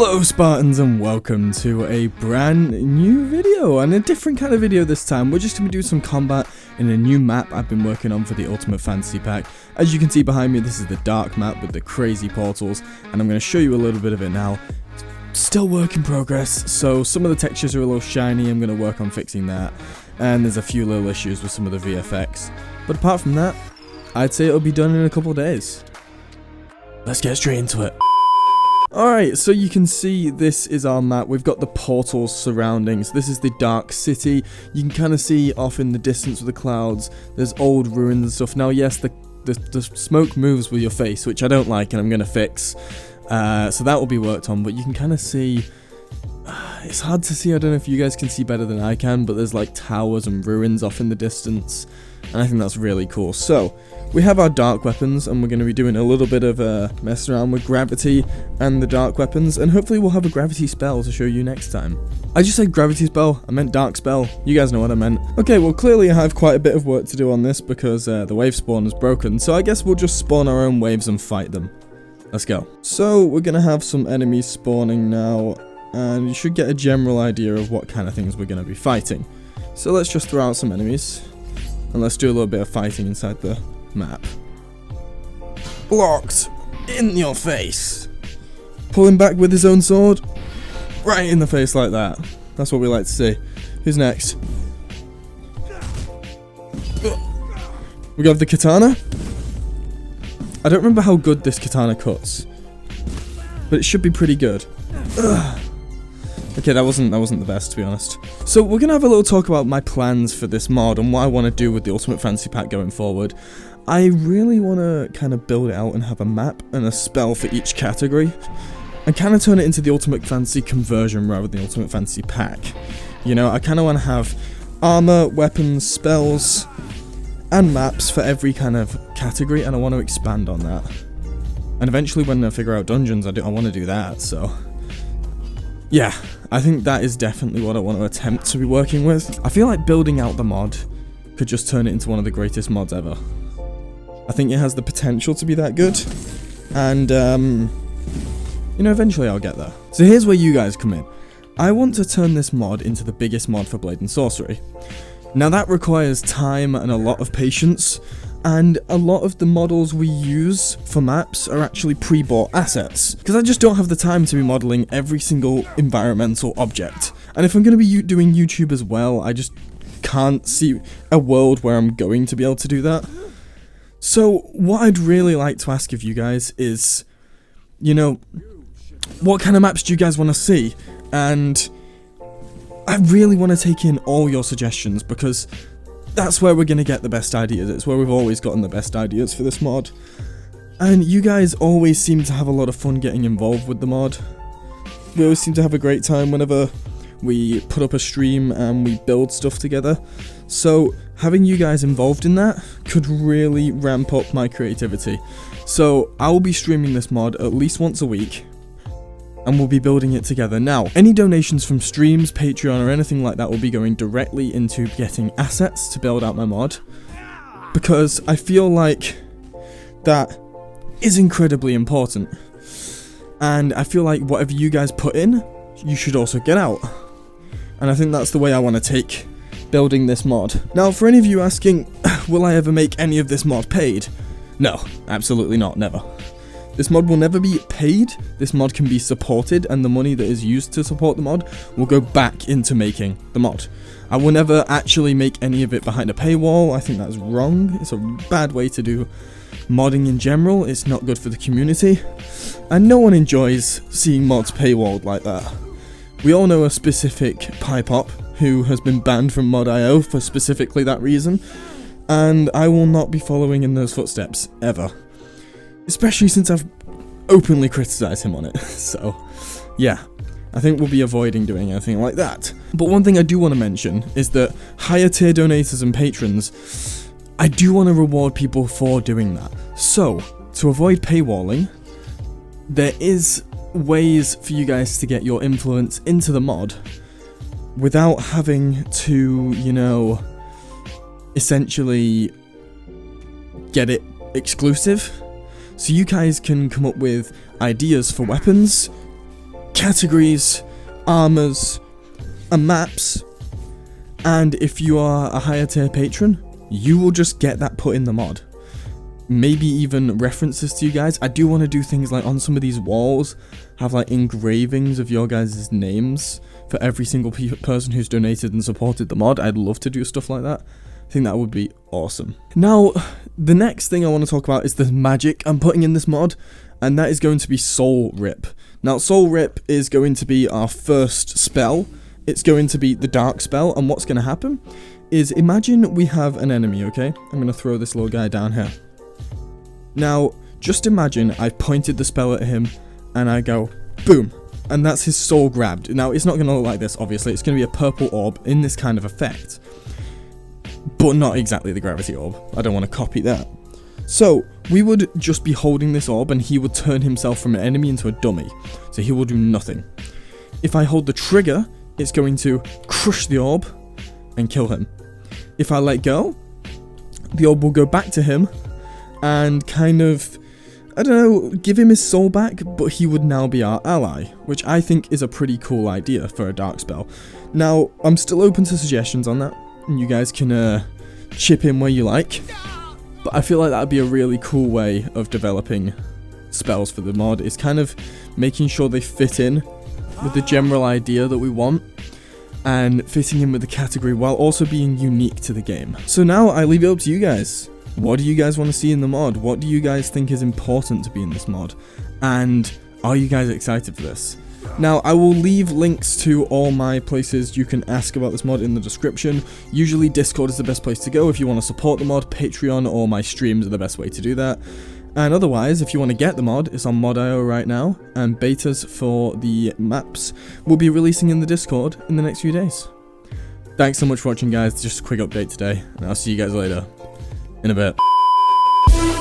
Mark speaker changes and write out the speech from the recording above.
Speaker 1: Hello Spartans and welcome to a brand new video, and a different kind of video this time. We're just going to do some combat in a new map I've been working on for the Ultimate Fantasy Pack. As you can see behind me, this is the dark map with the crazy portals, and I'm going to show you a little bit of it now. Still work in progress, so some of the textures are a little shiny. I'm going to work on fixing that, and there's a few little issues with some of the VFX. But apart from that, I'd say it'll be done in a couple of days. Let's get straight into it. Alright, so you can see this is our map. We've got the portals surrounding. So this is the dark city. You can kind of see off in the distance with the clouds. There's old ruins and stuff. Now, yes, the smoke moves with your face, which I don't like, and I'm going to fix. So that will be worked on, but you can kind of see... it's hard to see. I don't know if you guys can see better than I can, but there's like towers and ruins off in the distance, and I think that's really cool. So we have our dark weapons, and we're going to be doing a little bit of messing around with gravity and the dark weapons, and hopefully we'll have a gravity spell to show you next time. I just said gravity spell, I meant dark spell. You guys know what I meant. Okay, well clearly I have quite a bit of work to do on this because the wave spawn is broken, so I guess we'll just spawn our own waves and fight them. Let's go. So we're going to have some enemies spawning now, and you should get a general idea of what kind of things we're going to be fighting. So let's just throw out some enemies, and let's do a little bit of fighting inside the map. Blocked in your face. Pulling back with his own sword. Right in the face like that. That's what we like to see. Who's next? We got the katana. I don't remember how good this katana cuts, but it should be pretty good. Ugh. Okay, that wasn't the best, to be honest. So we're gonna have a little talk about my plans for this mod and what I want to do with the Ultimate Fantasy Pack going forward. I really want to kind of build it out and have a map and a spell for each category, and kind of turn it into the Ultimate Fantasy conversion rather than the Ultimate Fantasy Pack. You know, I kind of want to have armor, weapons, spells, and maps for every kind of category, and I want to expand on that. And eventually when I figure out dungeons, I want to do that, so... yeah, I think that is definitely what I want to attempt to be working with. I feel like building out the mod could just turn it into one of the greatest mods ever. I think it has the potential to be that good, and you know, eventually I'll get there. So here's where you guys come in. I want to turn this mod into the biggest mod for Blade and Sorcery. Now that requires time and a lot of patience, and a lot of the models we use for maps are actually pre-bought assets, because I just don't have the time to be modeling every single environmental object. And if I'm going to be doing YouTube as well, I just can't see a world where I'm going to be able to do that. So what I'd really like to ask of you guys is, you know, what kind of maps do you guys want to see? And I really want to take in all your suggestions, because that's where we're going to get the best ideas. It's where we've always gotten the best ideas for this mod. And you guys always seem to have a lot of fun getting involved with the mod. We always seem to have a great time whenever we put up a stream and we build stuff together. So having you guys involved in that could really ramp up my creativity. So I will be streaming this mod at least once a week, and we'll be building it together. Now, any donations from streams, Patreon, or anything like that will be going directly into getting assets to build out my mod, because I feel like that is incredibly important, and I feel like whatever you guys put in, you should also get out, and I think that's the way I want to take building this mod. Now, for any of you asking, will I ever make any of this mod paid? No, absolutely not, never. This mod will never be paid. This mod can be supported, and the money that is used to support the mod will go back into making the mod. I will never actually make any of it behind a paywall. I think that's wrong. It's a bad way to do modding in general. It's not good for the community, and no one enjoys seeing mods paywalled like that. We all know a specific Pipop who has been banned from Mod.io for specifically that reason, and I will not be following in those footsteps, ever. Especially since I've openly criticised him on it. So, yeah, I think we'll be avoiding doing anything like that. But one thing I do want to mention is that higher tier donators and patrons, I do want to reward people for doing that. So, to avoid paywalling, there is ways for you guys to get your influence into the mod without having to, you know, essentially get it exclusive. So you guys can come up with ideas for weapons, categories, armors, and maps. And if you are a higher tier patron, you will just get that put in the mod. Maybe even references to you guys. I do want to do things like on some of these walls, have like engravings of your guys' names for every single person who's donated and supported the mod. I'd love to do stuff like that. I think that would be awesome. Now, the next thing I want to talk about is the magic I'm putting in this mod, and that is going to be Soul Rip. Now, Soul Rip is going to be our first spell. It's going to be the dark spell, and what's going to happen is, imagine we have an enemy, okay? I'm going to throw this little guy down here. Now, just imagine I pointed the spell at him, and I go, boom, and that's his soul grabbed. Now, it's not going to look like this, obviously. It's going to be a purple orb in this kind of effect, but not exactly the gravity orb. I don't want to copy that. So, we would just be holding this orb, and he would turn himself from an enemy into a dummy, so he will do nothing. If I hold the trigger, it's going to crush the orb and kill him. If I let go, the orb will go back to him and kind of, I don't know, give him his soul back, but he would now be our ally, which I think is a pretty cool idea for a dark spell. Now, I'm still open to suggestions on that, and you guys can chip in where you like, but I feel like that would be a really cool way of developing spells for the mod, is kind of making sure they fit in with the general idea that we want, and fitting in with the category while also being unique to the game. So now I leave it up to you guys. What do you guys want to see in the mod? What do you guys think is important to be in this mod? And are you guys excited for this? Now, I will leave links to all my places you can ask about this mod in the description. Usually Discord is the best place to go if you want to support the mod. Patreon or my streams are the best way to do that. And otherwise, if you want to get the mod, it's on mod.io right now, and betas for the maps will be releasing in the Discord in the next few days. Thanks so much for watching, guys. Just a quick update today, and I'll see you guys later in a bit.